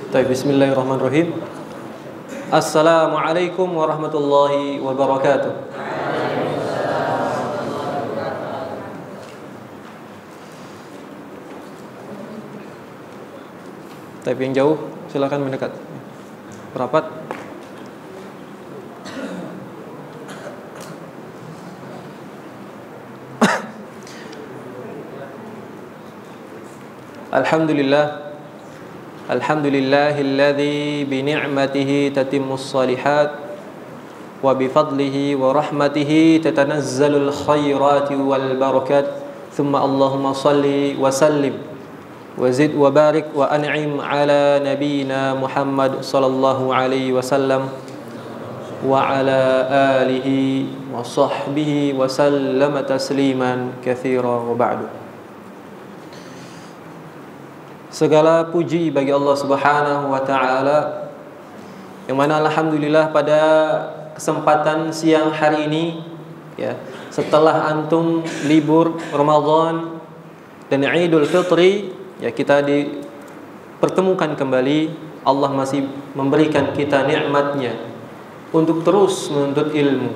Bismillahirrahmanirrahim. Assalamualaikum warahmatullahi wabarakatuh. Tapi yang jauh silakan mendekat. Merapat. Alhamdulillah. Alhamdulillahilladzi bi ni'matihi tatimmus shalihat wa bi fadlihi wa rahmatihi tatanazzalul khairati wal barakat. Thumma Allahumma shalli wa sallim wa zid wa barik wa an'im ala nabiyyina Muhammad sallallahu alaihi wasallam wa ala alihi wa sahbihi wa sallama tasliman katsira wa ba'du. Segala puji bagi Allah Subhanahu wa taala, yang mana alhamdulillah pada kesempatan siang hari ini ya, setelah antum libur Ramadan dan Idul Fitri ya, kita dipertemukan kembali. Allah masih memberikan kita nikmatnya untuk terus menuntut ilmu.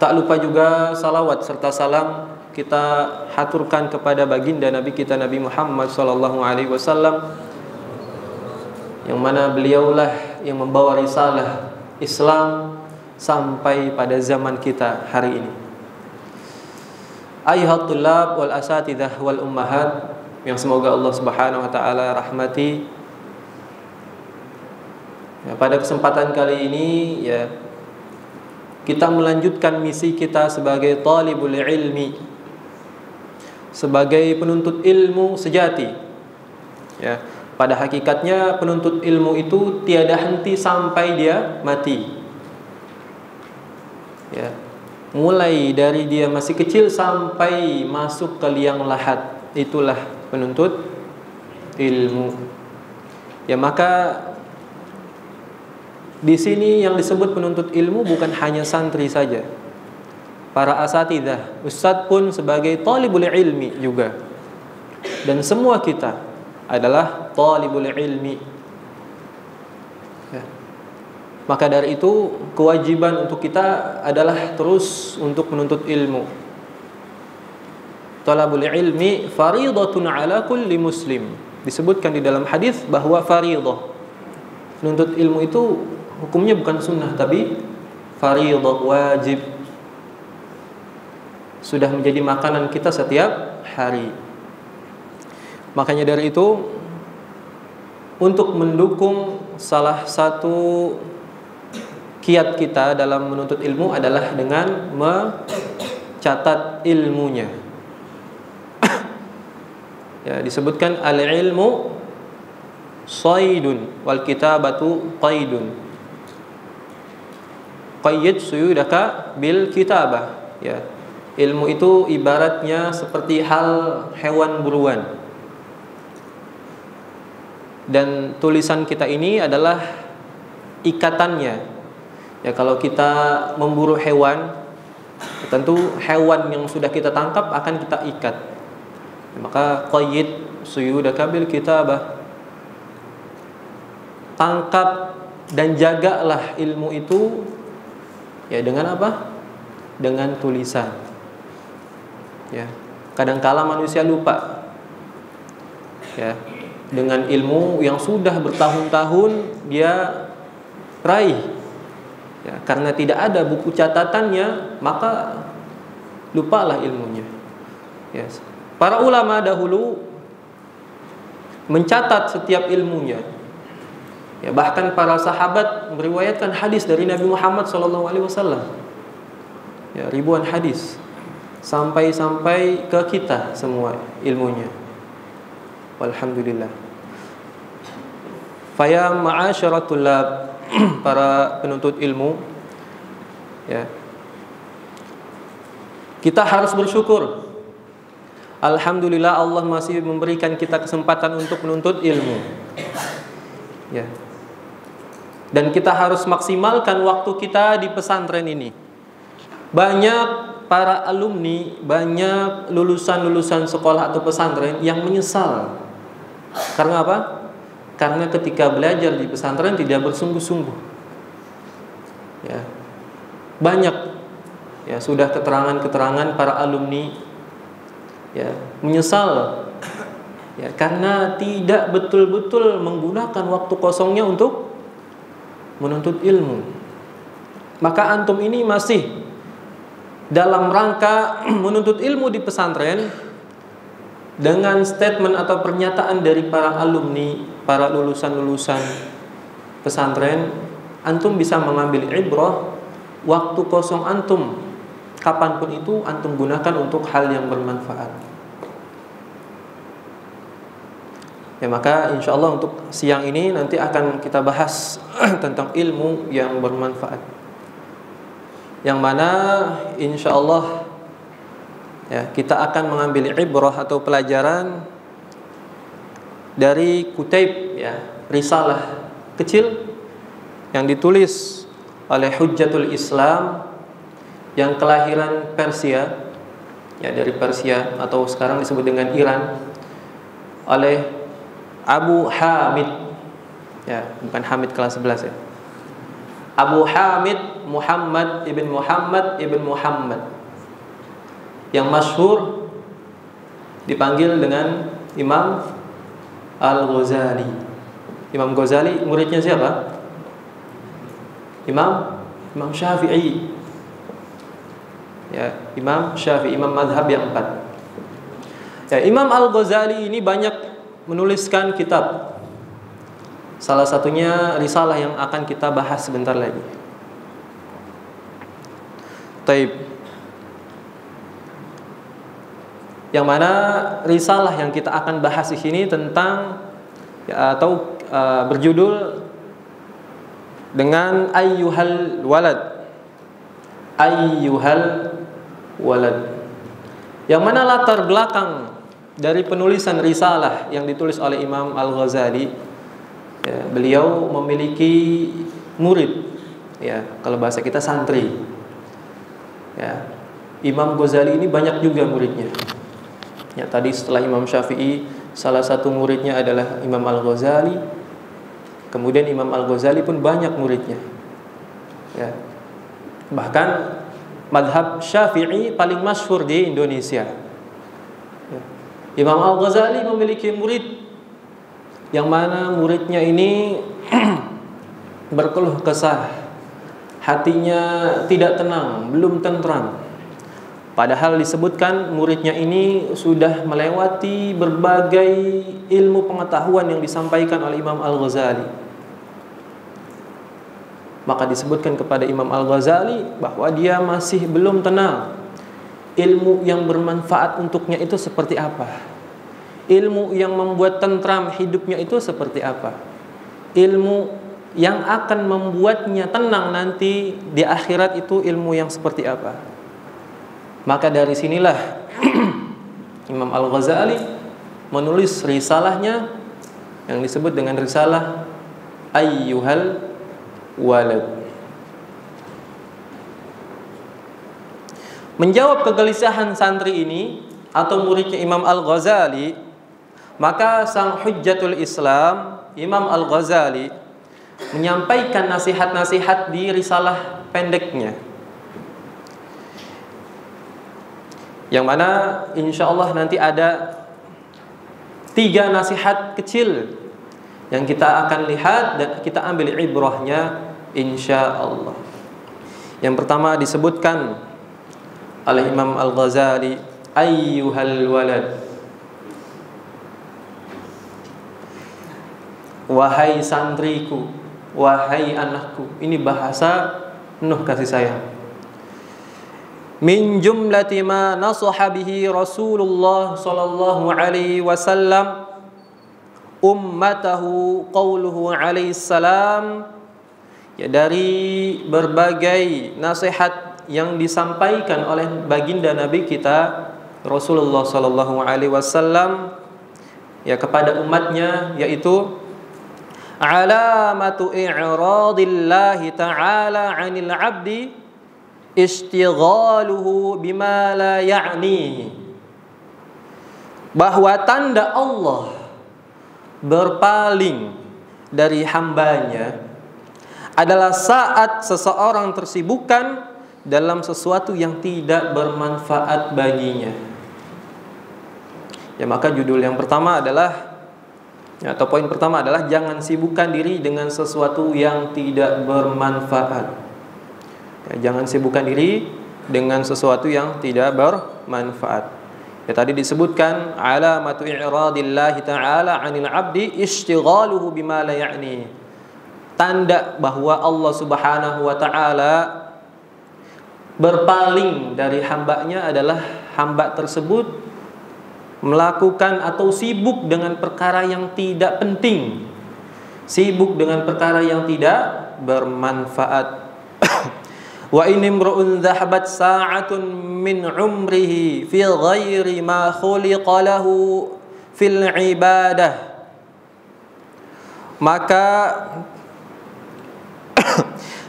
Tak lupa juga salawat serta salam kita haturkan kepada baginda Nabi kita Nabi Muhammad sallallahu alaihi wasallam, yang mana beliaulah yang membawa risalah Islam sampai pada zaman kita hari ini. Ayyuhat tullab wal asatidzah wal ummahat, yang semoga Allah Subhanahu wa taala rahmati. Ya, pada kesempatan kali ini ya, kita melanjutkan misi kita sebagai talibul ilmi, sebagai penuntut ilmu sejati. Ya, pada hakikatnya penuntut ilmu itu tiada henti sampai dia mati. Ya, mulai dari dia masih kecil sampai masuk ke liang lahat, itulah penuntut ilmu. Ya, maka di sini yang disebut penuntut ilmu bukan hanya santri saja. Para asatidzah, ustadz pun sebagai talibul ilmi juga. Dan semua kita adalah talibul ilmi. Ya. Maka dari itu kewajiban untuk kita adalah terus untuk menuntut ilmu. Talabul ilmi faridatun ala kulli muslim. Disebutkan di dalam hadis bahwa faridah, menuntut ilmu itu hukumnya bukan sunnah tapi faridah, wajib. Sudah menjadi makanan kita setiap hari. Makanya dari itu, untuk mendukung salah satu kiat kita dalam menuntut ilmu adalah dengan mencatat ilmunya. Ya, disebutkan al-ilmu shaydun wal kitabatu qaidun. Qayyid suyudaka bil kitabah. Ya. Ilmu itu ibaratnya seperti hal hewan buruan. Dan tulisan kita ini adalah ikatannya. Ya, kalau kita memburu hewan, tentu hewan yang sudah kita tangkap akan kita ikat. Maka qayyid suyudaka bil kitabah. Tangkap dan jagalah ilmu itu ya dengan apa? Dengan tulisan. Ya, kadangkala manusia lupa ya dengan ilmu yang sudah bertahun-tahun dia raih. Ya, karena tidak ada buku catatannya, maka lupalah ilmunya. Ya, para ulama dahulu mencatat setiap ilmunya. Ya, bahkan para sahabat meriwayatkan hadis dari Nabi Muhammad SAW. Ya, ribuan hadis. Sampai ke kita semua ilmunya. Walhamdulillah. Faya ma'asyaratul lab, para penuntut ilmu ya, kita harus bersyukur. Alhamdulillah Allah masih memberikan kita kesempatan untuk menuntut ilmu. Ya. Dan kita harus maksimalkan waktu kita di pesantren ini. Banyak para alumni, banyak lulusan-lulusan sekolah atau pesantren yang menyesal Karena apa? Karena ketika belajar di pesantren tidak bersungguh-sungguh. Ya. Banyak ya sudah keterangan-keterangan para alumni ya menyesal ya karena tidak betul-betul menggunakan waktu kosongnya untuk menuntut ilmu. Maka antum ini masih dalam rangka menuntut ilmu di pesantren dengan statement atau pernyataan dari para alumni, para lulusan-lulusan pesantren, antum bisa mengambil ibrah. Waktu kosong antum kapanpun itu antum gunakan untuk hal yang bermanfaat. Ya, maka insya Allah untuk siang ini nanti akan kita bahas tentang ilmu yang bermanfaat, yang mana insya Allah ya, kita akan mengambil ibrah atau pelajaran dari kutaib ya, risalah kecil yang ditulis oleh Hujjatul Islam yang kelahiran Persia ya, dari Persia atau sekarang disebut dengan Iran, oleh Abu Hamid ya, bukan Hamid kelas 11 ya, Abu Hamid Muhammad ibn Muhammad yang masyhur dipanggil dengan Imam Al-Ghazali. Imam Ghazali muridnya siapa? Imam Syafi'i. Ya, Imam Syafi'i, imam mazhab yang 4. Ya, Imam Al-Ghazali ini banyak menuliskan kitab. Salah satunya risalah yang akan kita bahas sebentar lagi. Taib. Yang mana risalah yang kita akan bahas di sini tentang ya, atau berjudul dengan ayyuhal walad. Yang mana latar belakang dari penulisan risalah yang ditulis oleh Imam Al-Ghazali ya, beliau memiliki murid ya, kalau bahasa kita santri ya. Imam Ghazali ini banyak juga muridnya ya. Tadi setelah Imam Syafi'i, salah satu muridnya adalah Imam Al-Ghazali. Kemudian Imam Al-Ghazali pun banyak muridnya ya. Bahkan madhab Syafi'i paling masyhur di Indonesia ya. Imam Al-Ghazali memiliki murid yang mana muridnya ini berkeluh kesah, hatinya tidak tenang, belum tentram. Padahal disebutkan muridnya ini sudah melewati berbagai ilmu pengetahuan yang disampaikan oleh Imam Al-Ghazali. Maka disebutkan kepada Imam Al-Ghazali bahwa dia masih belum tenang. Ilmu yang bermanfaat untuknya itu seperti apa? Ilmu yang membuat tentram hidupnya itu seperti apa? Ilmu yang akan membuatnya tenang nanti di akhirat itu ilmu yang seperti apa? Maka dari sinilah Imam Al-Ghazali menulis risalahnya yang disebut dengan risalah Ayyuhal Walad. Menjawab kegelisahan santri ini atau muridnya Imam Al-Ghazali, maka sang Hujjatul Islam Imam Al-Ghazali menyampaikan nasihat-nasihat di risalah pendeknya, yang mana insya Allah nanti ada 3 nasihat kecil yang kita akan lihat dan kita ambil ibrahnya insya Allah. Yang pertama disebutkan oleh Imam Al-Ghazali, ayyuhal walad, wahai santriku, wahai anakku. Ini bahasa penuh kasih sayang. Min jumlati ma nasaha bihi Rasulullah sallallahu alaihi wasallam ummatahu qauluhu alaihi salam. Ya, dari berbagai nasihat yang disampaikan oleh baginda Nabi kita Rasulullah sallallahu alaihi wasallam ya kepada umatnya, yaitu alamatu i'radillahi ta'ala 'anil 'abdi istighaluhu bima la ya'ni, bahwa tanda Allah berpaling dari hambanya adalah saat seseorang tersibukkan dalam sesuatu yang tidak bermanfaat baginya. Ya, maka judul yang pertama adalah atau poin pertama adalah jangan sibukkan diri dengan sesuatu yang tidak bermanfaat. Ya, jangan sibukkan diri dengan sesuatu yang tidak bermanfaat. Ya, tadi disebutkan alamatu i'radillahi ta'ala 'anil 'abdi istighaluhu bima la ya'ni. Tanda bahwa Allah Subhanahu wa taala berpaling dari hambanya adalah hamba tersebut melakukan atau sibuk dengan perkara yang tidak penting, sibuk dengan perkara yang tidak bermanfaat. Wa in imru'un dhahabat sa'atun min umrihi fi ghairi ma khuliqa lahu fil ibadah, maka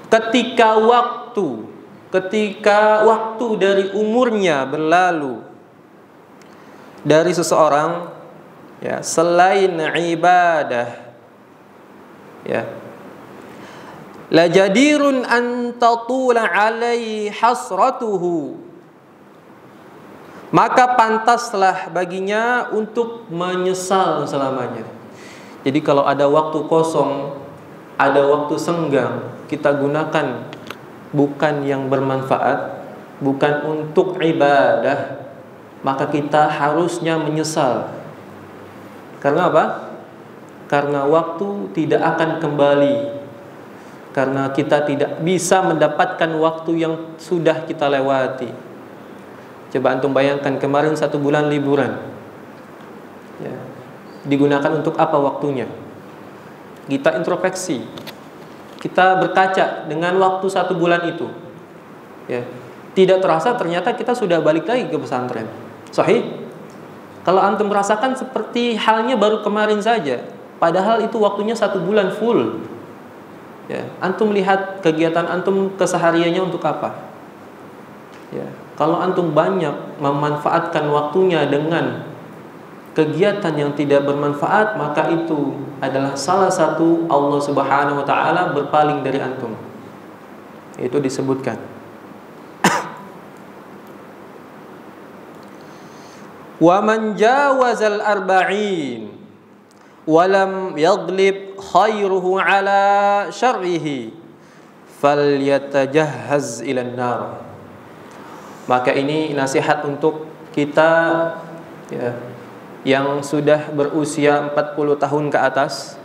ketika waktu dari umurnya berlalu dari seseorang, ya, selain ibadah, ya, la jadirun an tatula alaihi hasratuhu, maka pantaslah baginya untuk menyesal selamanya. Jadi kalau ada waktu kosong, ada waktu senggang, kita gunakan bukan yang bermanfaat, bukan untuk ibadah, maka kita harusnya menyesal. Karena apa? Karena waktu tidak akan kembali. Karena kita tidak bisa mendapatkan waktu yang sudah kita lewati. Coba antum bayangkan kemarin 1 bulan liburan, ya, digunakan untuk apa waktunya? Kita introspeksi, kita berkaca dengan waktu 1 bulan itu, ya, tidak terasa ternyata kita sudah balik lagi ke pesantren. Sahih? Kalau antum merasakan seperti halnya baru kemarin saja, padahal itu waktunya 1 bulan full. Ya, antum lihat kegiatan antum kesehariannya untuk apa? Ya, kalau antum banyak memanfaatkan waktunya dengan kegiatan yang tidak bermanfaat, maka itu adalah salah satu Allah Subhanahu wa taala berpaling dari antum. Itu disebutkan. Wa man jawazal arba'in walam yaghlib khairuhu ala syar'ihi falyatajahhaz ilan nar. Maka ini nasihat untuk kita, ya, yang sudah berusia 40 tahun ke atas,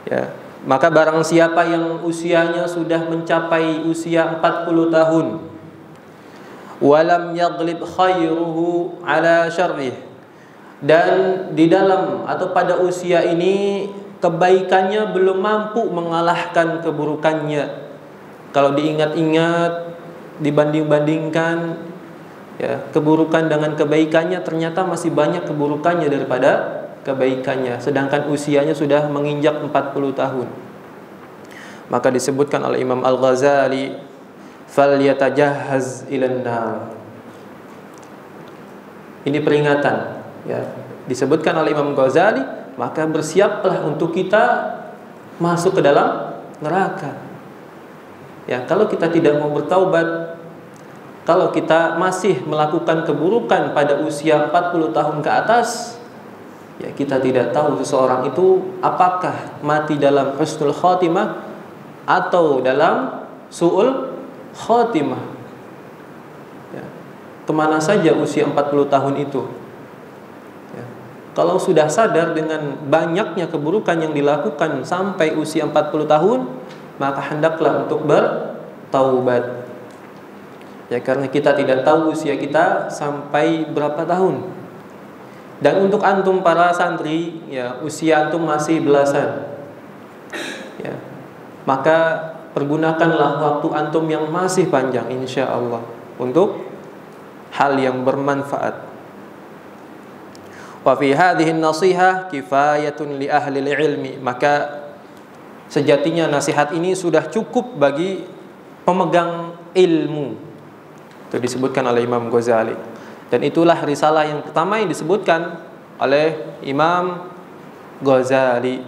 ya. Maka barang siapa yang usianya sudah mencapai usia 40 tahun walam yaghlib khairuhu ala syar'ihi, dan di dalam atau pada usia ini kebaikannya belum mampu mengalahkan keburukannya. Kalau diingat-ingat, dibanding-bandingkan, ya, keburukan dengan kebaikannya, ternyata masih banyak keburukannya daripada kebaikannya, sedangkan usianya sudah menginjak 40 tahun. Maka disebutkan oleh Imam Al-Ghazali, falyatajahhaz ilan nar. Ini peringatan, ya, disebutkan oleh Imam Ghazali, maka bersiaplah untuk kita masuk ke dalam neraka. Ya, kalau kita tidak mau bertaubat, kalau kita masih melakukan keburukan pada usia 40 tahun ke atas, ya, kita tidak tahu seseorang itu apakah mati dalam husnul khotimah atau dalam su'ul khotimah. Ya, kemana saja usia 40 tahun itu? Kalau sudah sadar dengan banyaknya keburukan yang dilakukan sampai usia 40 tahun, maka hendaklah untuk bertaubat. Ya, karena kita tidak tahu usia kita sampai berapa tahun. Dan untuk antum para santri, ya, usia antum masih belasan, ya, maka pergunakanlah waktu antum yang masih panjang, insya Allah, untuk hal yang bermanfaat. Wa fi hadhihi an-nasihah kifayatun li ahli ilmi, maka sejatinya nasihat ini sudah cukup bagi pemegang ilmu. Itu disebutkan oleh Imam Ghazali. Dan itulah risalah yang pertama yang disebutkan oleh Imam Ghazali.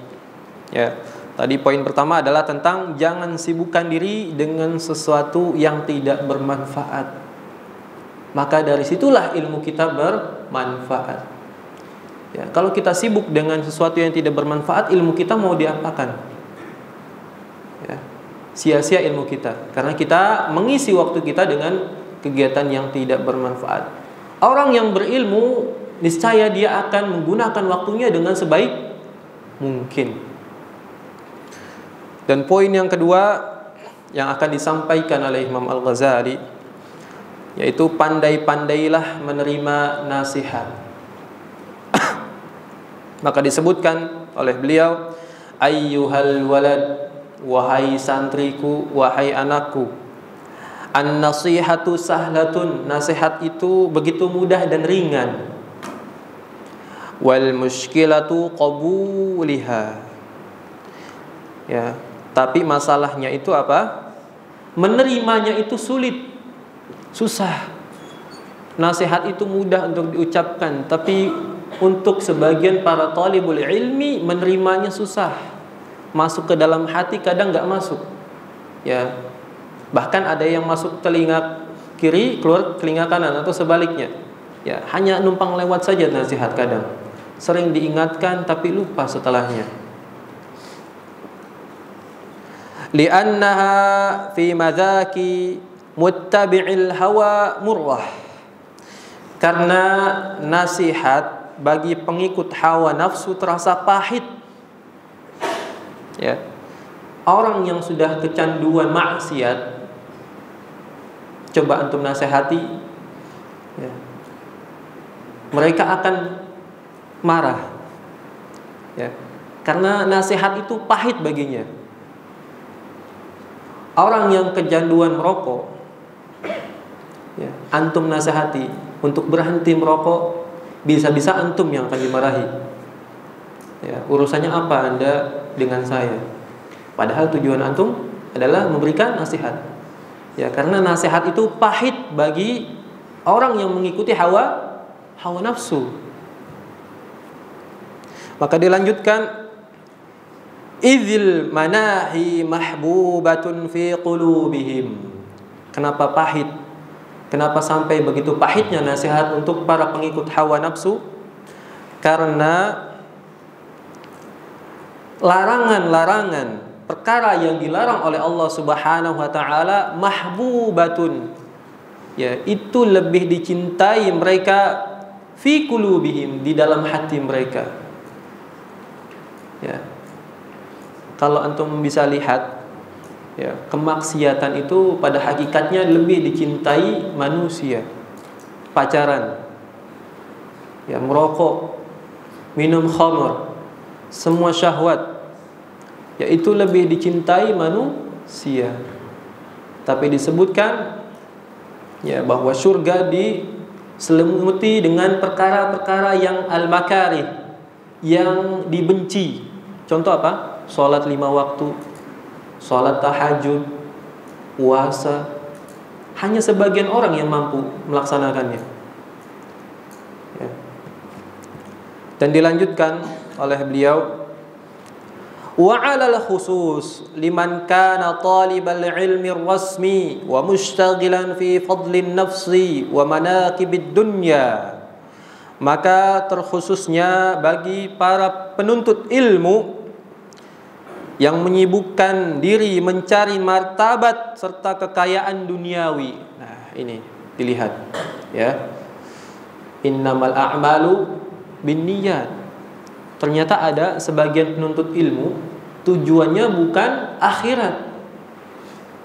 Ya. Tadi poin pertama adalah tentang jangan sibukkan diri dengan sesuatu yang tidak bermanfaat. Maka dari situlah ilmu kita bermanfaat. Ya, kalau kita sibuk dengan sesuatu yang tidak bermanfaat, ilmu kita mau diapakan? Ya, sia-sia ilmu kita, karena kita mengisi waktu kita dengan kegiatan yang tidak bermanfaat. Orang yang berilmu, niscaya dia akan menggunakan waktunya dengan sebaik mungkin. Dan poin yang kedua yang akan disampaikan oleh Imam Al-Ghazali, yaitu pandai-pandailah menerima nasihat. Maka disebutkan oleh beliau, ayyuhal walad, wahai santriku, wahai anakku, an-nasihatu sahlatun, nasihat itu begitu mudah dan ringan. Wal mushkilatu qabuliha. Ya, tapi masalahnya itu apa? Menerimanya itu sulit, susah. Nasihat itu mudah untuk diucapkan, tapi untuk sebagian para talibul ilmi menerimanya susah. Masuk ke dalam hati kadang nggak masuk. Ya, bahkan ada yang masuk telinga kiri keluar telinga kanan atau sebaliknya. Ya, hanya numpang lewat saja nasihat kadang. Sering diingatkan tapi lupa setelahnya. Li'annaha fi madzaki muttabi'il hawa murrah. Karena nasihat bagi pengikut hawa nafsu terasa pahit. Ya. Orang yang sudah kecanduan maksiat, coba antum nasihati, ya, mereka akan marah. Ya. Karena nasihat itu pahit baginya. Orang yang kecanduan merokok, ya, antum nasihati untuk berhenti merokok, bisa-bisa antum yang akan dimarahi. Ya, urusannya apa Anda dengan saya? Padahal tujuan antum adalah memberikan nasihat. Ya, karena nasihat itu pahit bagi orang yang mengikuti hawa nafsu. Maka dilanjutkan, idzil manahi mahbubatun fi qulubihim. Kenapa pahit? Kenapa sampai begitu pahitnya nasihat untuk para pengikut hawa nafsu? Karena larangan-larangan, perkara yang dilarang oleh Allah Subhanahu wa taala, mahbubatun, ya, itu lebih dicintai mereka fi qulubihim, di dalam hati mereka. Ya. Kalau antum bisa lihat, ya, kemaksiatan itu pada hakikatnya lebih dicintai manusia. Pacaran, ya, merokok, minum khamr, semua syahwat, ya, itu lebih dicintai manusia. Tapi disebutkan, ya, bahwa surga diselimuti dengan perkara-perkara yang al-makarih, yang dibenci. Contoh apa? Sholat 5 waktu, sholat tahajud, puasa. Hanya sebagian orang yang mampu melaksanakannya. Ya. Dan dilanjutkan oleh beliau, wa 'alal khusus liman kana talibal ilmi rasmi wa mushtaghilan fi fadlin nafsi wa manaqibid dunya. Maka terkhususnya bagi para penuntut ilmu yang menyibukkan diri mencari martabat serta kekayaan duniawi. Nah, ini dilihat, ya. Innamal a'malu binniyat. Ternyata ada sebagian penuntut ilmu tujuannya bukan akhirat.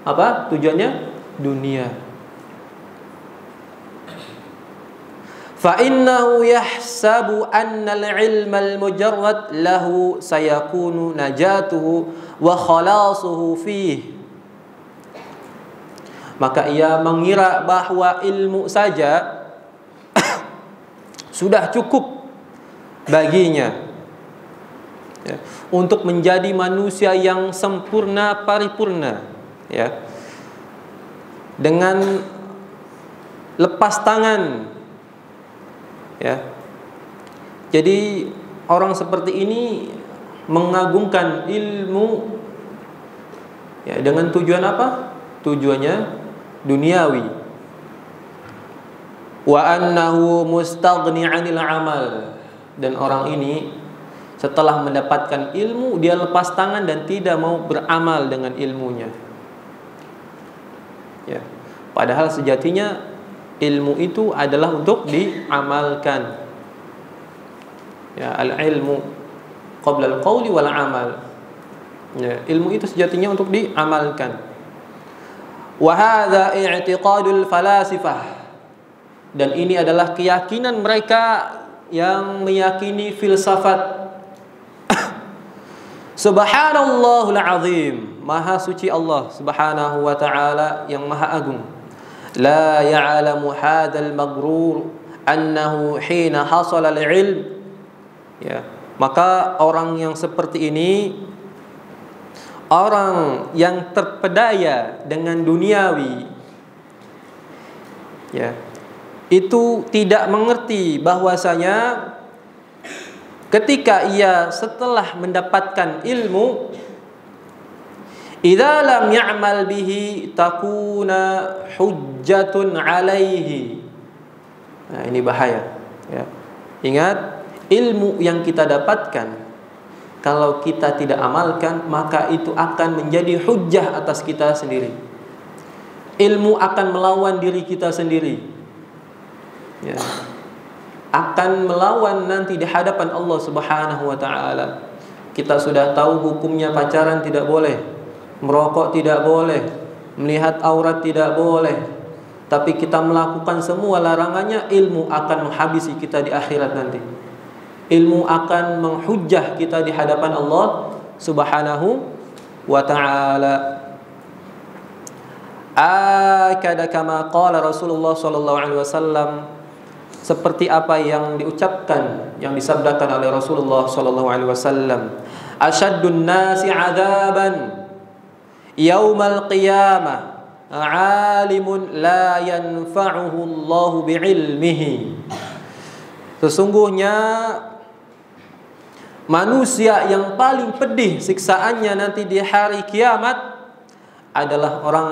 Apa? Tujuannya dunia. Fa innahu yahsabu anna al-'ilma al-mujarrad lahu sayakunu najatuhu wa khalasuhu fih. Maka ia mengira bahwa ilmu saja sudah cukup baginya, ya, untuk menjadi manusia yang sempurna paripurna, ya, dengan lepas tangan. Ya. Jadi orang seperti ini mengagungkan ilmu ya dengan tujuan apa? Tujuannya duniawi. Wa annahu mustaghni 'anil amal. Dan orang ini setelah mendapatkan ilmu dia lepas tangan dan tidak mau beramal dengan ilmunya. Ya. Padahal sejatinya ilmu itu adalah untuk diamalkan. Ya, al-ilmu qabla al-qawli wal amal. Ya, ilmu itu sejatinya untuk diamalkan. Wa hadza i'tiqadul falasifah. Dan ini adalah keyakinan mereka yang meyakini filsafat. Subhanallahul azim, maha suci Allah subhanahu wa ta'ala yang maha agung. La ya'lamu hadzal maghrur annahu hina hasala al-ilm. Ya, maka orang yang seperti ini, orang yang terpedaya dengan duniawi, ya, itu tidak mengerti bahwasanya ketika ia setelah mendapatkan ilmu, idza lam ya'mal bihi takuna hujjatun alaihi. Nah, ini bahaya ya. Ingat, ilmu yang kita dapatkan kalau kita tidak amalkan, maka itu akan menjadi hujjah atas kita sendiri. Ilmu akan melawan diri kita sendiri. Ya. Akan melawan nanti di hadapan Allah Subhanahu wa taala. Kita sudah tahu hukumnya pacaran tidak boleh, merokok tidak boleh, melihat aurat tidak boleh. Tapi kita melakukan semua larangannya, ilmu akan menghabisi kita di akhirat nanti. Ilmu akan menghujjah kita di hadapan Allah Subhanahu wa taala. Akada kama qala Rasulullah sallallahu alaihi wasallam, seperti apa yang diucapkan, yang disabdakan oleh Rasulullah sallallahu alaihi wasallam, asyaddun nasi 'adzaban yaumal qiyamah 'alimun la yanfa'uhu Allah bi'ilmihi. Sesungguhnya manusia yang paling pedih siksaannya nanti di hari kiamat adalah orang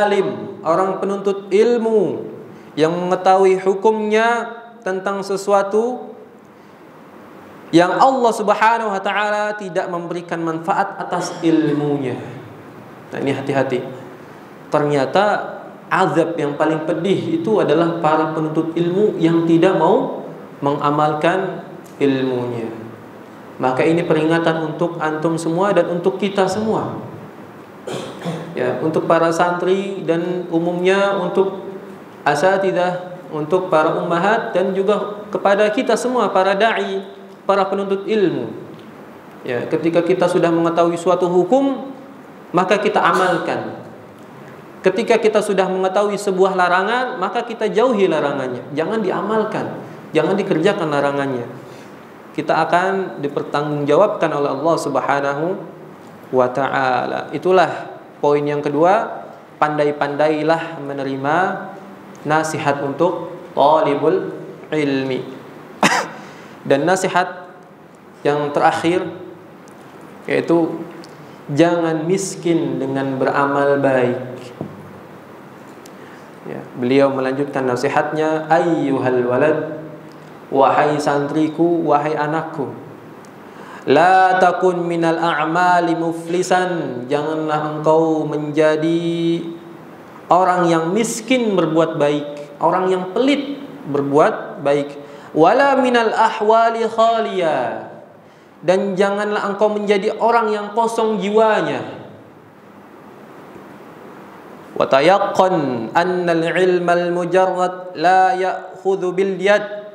alim, orang penuntut ilmu yang mengetahui hukumnya tentang sesuatu yang Allah Subhanahu wa taala tidak memberikan manfaat atas ilmunya. Nah, ini hati-hati. Ternyata azab yang paling pedih itu adalah para penuntut ilmu yang tidak mau mengamalkan ilmunya. Maka ini peringatan untuk antum semua dan untuk kita semua. Ya, untuk para santri dan umumnya untuk asatidzah, untuk para ummahat dan juga kepada kita semua para dai, para penuntut ilmu. Ya, ketika kita sudah mengetahui suatu hukum, maka kita amalkan. Ketika kita sudah mengetahui sebuah larangan, maka kita jauhi larangannya. Jangan diamalkan, jangan dikerjakan larangannya. Kita akan dipertanggungjawabkan oleh Allah Subhanahu wa taala. Itulah poin yang kedua, pandai-pandailah menerima nasihat untuk talibul ilmi. Dan nasihat yang terakhir yaitu jangan miskin dengan beramal baik. Ya, beliau melanjutkan nasihatnya, ayyuhal walad, wahai santriku, wahai anakku, la takun minal a'mali muflisan, janganlah engkau menjadi orang yang miskin berbuat baik, orang yang pelit berbuat baik. Wala minal ahwali khaliya, dan janganlah engkau menjadi orang yang kosong jiwanya. Wa tayaqqan annal ilmal mujarrad la ya'khudhu bil yad,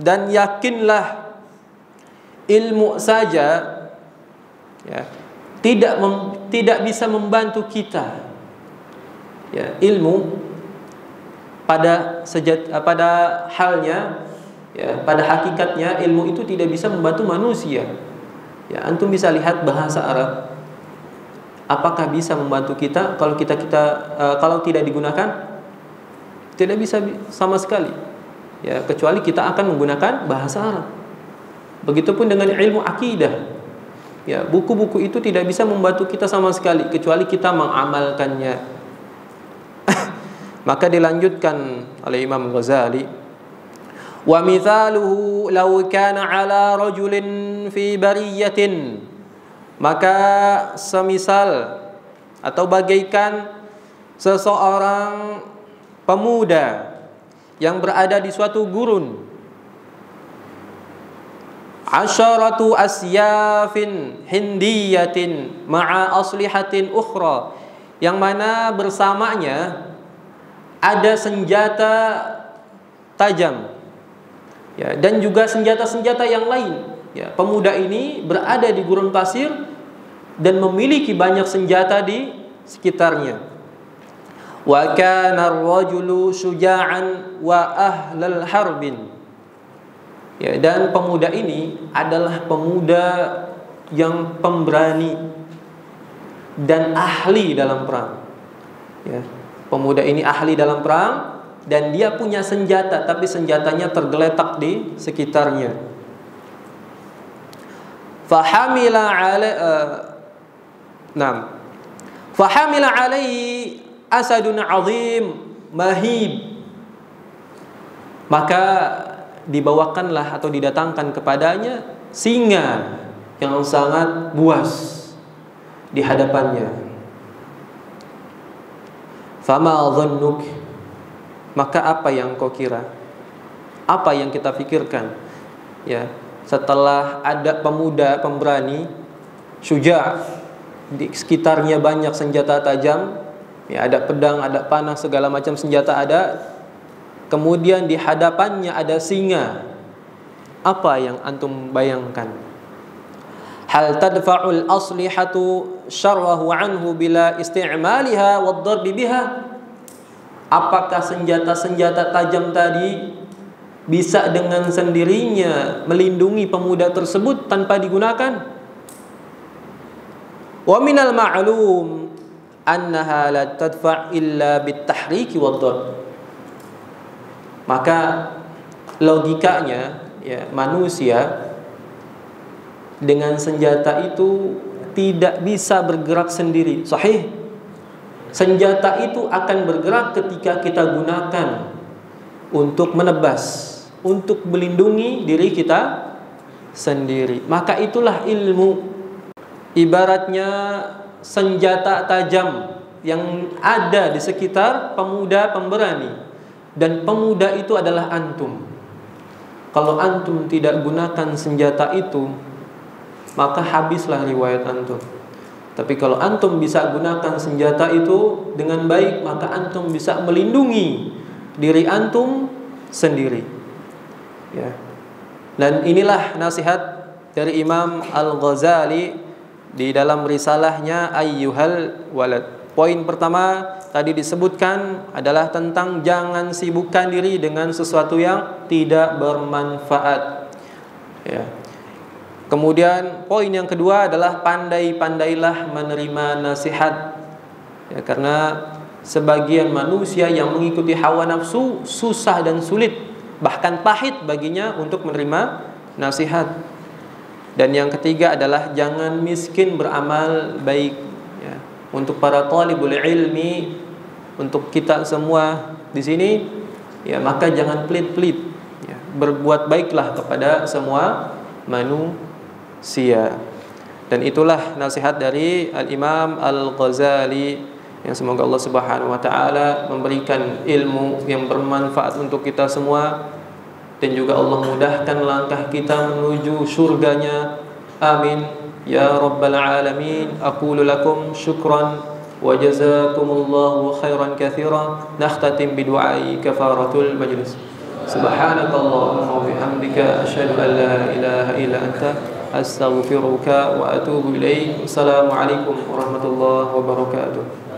dan yakinlah ilmu saja ya, tidak bisa membantu kita. Ya, ilmu pada halnya, ya, pada hakikatnya ilmu itu tidak bisa membantu manusia. Ya, antum bisa lihat bahasa Arab, apakah bisa membantu kita kalau kalau tidak digunakan? Tidak bisa sama sekali. Ya, kecuali kita akan menggunakan bahasa Arab. Begitupun dengan ilmu akidah. Ya, buku-buku itu tidak bisa membantu kita sama sekali kecuali kita mengamalkannya. Maka dilanjutkan oleh Imam Ghazali, wa mithaluhu law kana ala rajulin fi bariyatin, maka semisal atau bagaikan seseorang pemuda yang berada di suatu gurun, asyaratu asyafin hindiyatin ma'a aslihatin ukhra, yang mana bersamanya ada senjata tajam, ya, dan juga senjata-senjata yang lain. Ya, pemuda ini berada di gurun pasir dan memiliki banyak senjata di sekitarnya. Wa kana ar-rajulu syuja'an wa ahlal harbin. Ya, dan pemuda ini adalah pemuda yang pemberani dan ahli dalam perang. Ya, pemuda ini ahli dalam perang dan dia punya senjata, tapi senjatanya tergeletak di sekitarnya. Fahamila alaihi asadun azim mahib, maka dibawakanlah atau didatangkan kepadanya singa yang sangat buas di hadapannya. Fama dhannuk, maka apa yang kau kira? Apa yang kita pikirkan? Ya, setelah ada pemuda pemberani, syuja', di sekitarnya banyak senjata tajam, ya, ada pedang, ada panah, segala macam senjata ada. Kemudian di hadapannya ada singa. Apa yang antum bayangkan? Hal tadfa'ul aslihatu syarrahu anhu bila isti'maliha wad-darbi biha? Apakah senjata-senjata tajam tadi bisa dengan sendirinya melindungi pemuda tersebut tanpa digunakan? Wa minal ma'lum annaha la tadfa' illa bit-tahriki wad-darb. Maka logikanya, ya, manusia dengan senjata itu tidak bisa bergerak sendiri. Sahih. Senjata itu akan bergerak ketika kita gunakan untuk menebas, untuk melindungi diri kita sendiri. Maka itulah ilmu. Ibaratnya senjata tajam yang ada di sekitar pemuda pemberani. Dan pemuda itu adalah antum. Kalau antum tidak gunakan senjata itu, maka habislah riwayat antum. Tapi kalau antum bisa gunakan senjata itu dengan baik, maka antum bisa melindungi diri antum sendiri. Ya. Dan inilah nasihat dari Imam Al-Ghazali di dalam risalahnya Ayyuhal Walad. Poin pertama tadi disebutkan adalah tentang jangan sibukkan diri dengan sesuatu yang tidak bermanfaat. Ya. Kemudian poin yang kedua adalah pandai-pandailah menerima nasihat. Ya, karena sebagian manusia yang mengikuti hawa nafsu susah dan sulit, bahkan pahit baginya untuk menerima nasihat. Dan yang ketiga adalah jangan miskin beramal baik. Untuk para talibul ilmi, untuk kita semua di sini, ya, maka jangan pelit-pelit, ya, berbuat baiklah kepada semua manusia. Dan itulah nasihat dari Al-Imam Al-Ghazali, yang semoga Allah Subhanahu wa taala memberikan ilmu yang bermanfaat untuk kita semua, dan juga Allah mudahkan langkah kita menuju surganya. Amin ya rabbal alamin. Aqulu lakum syukran wa jazakumullahu khairan katsiran. Nakhtatim bidu'ai kafaratul majlis. Subhanakallahumma wa bihamdika asyhadu an la ilaha illa anta astaghfiruka wa atubu ilaik. Assalamualaikum warahmatullahi wabarakatuh.